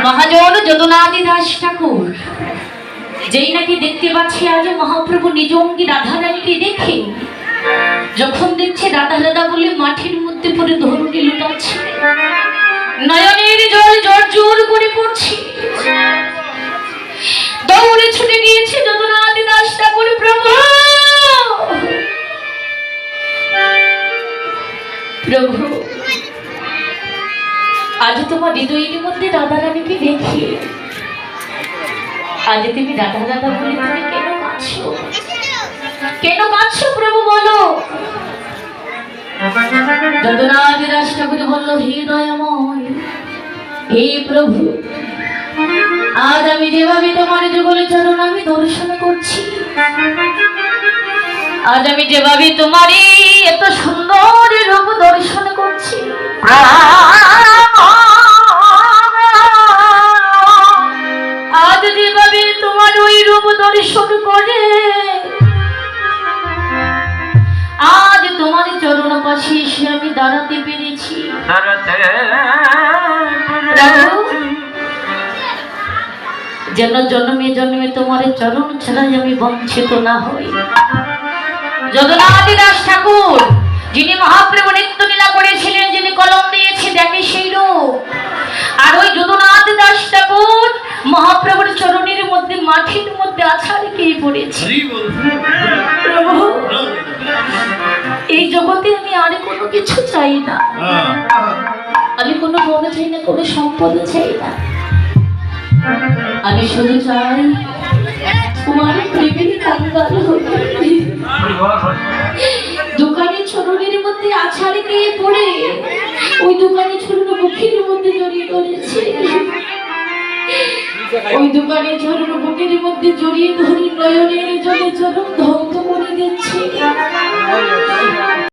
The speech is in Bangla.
মহাজন যদুনাথ দাস ঠাকুর যেই নাকি দেখতে পাচ্ছি আজ মহাপ্রভু নিজ অঙ্গী রাধা রানীকে দেখে যখন দেখছে রাধা রাধা বলে মাঠের মধ্যে পড়ে ধরুনি লুটাচ্ছে, নয়নের জল জোর জোর করে পড়ছে, দৌড়ে ছুটে গিয়েছে যদুনাথ দাস ঠাকুর। প্রভু প্রভু আজ তোমার হৃদয়ের মধ্যে রাধা রানীকে দেখি, আজ তুমি রাধা রাধা বলে তুমি কেন কাঁদছো, কেন কাঁদছো প্রভু বলো। যদুনাথ দাস ঠাকুর বলল, হে দয়াময়, হে প্রভু, আজ আমি যেভাবে তোমার যুগল চরণ আমি দর্শন করছি, আজ আমি যেভাবে তোমার এত সুন্দর রূপ দর্শন করছি, আজ যেভাবে তোমার ওই রূপ দর্শন করে আজ তোমার চরণ পাশে এসে আমি দাঁড়াতে পেরেছি। যেন জন্মে জন্মে তোমার চরণ ছাড়াই আমি বঞ্চিত না হই। যদুনাথ দাস ঠাকুর যিনি মহাপ্রভু নিত্য লীলা করেছিলেন, যিনি কলম দিয়েছে দেখে সেই রূপ, আর ওই যদুনাথ দাস ঠাকুর মহাপ্রভুর চরণের মধ্যে মাটির মধ্যে আছাড় খেয়ে পড়েছে। প্রভু এই জগতে আমি আর কোনো কিছু চাই না, আমি কোনো বড় চাই না, কোনো সম্পদ চাই না, আমি শুধু চাই তোমার প্রেমের কাঙ্গাল হতে। দোকানের চরণের মধ্যে আছাড়ে গিয়ে পড়ে ওই দোকানের চরণ বুকের মধ্যে জড়িয়ে ধরেছে, ওই দোকানের চরণ বুকের মধ্যে জড়িয়ে ধরে নয়নের জলে চরণ ধ্বংস করে দিচ্ছে।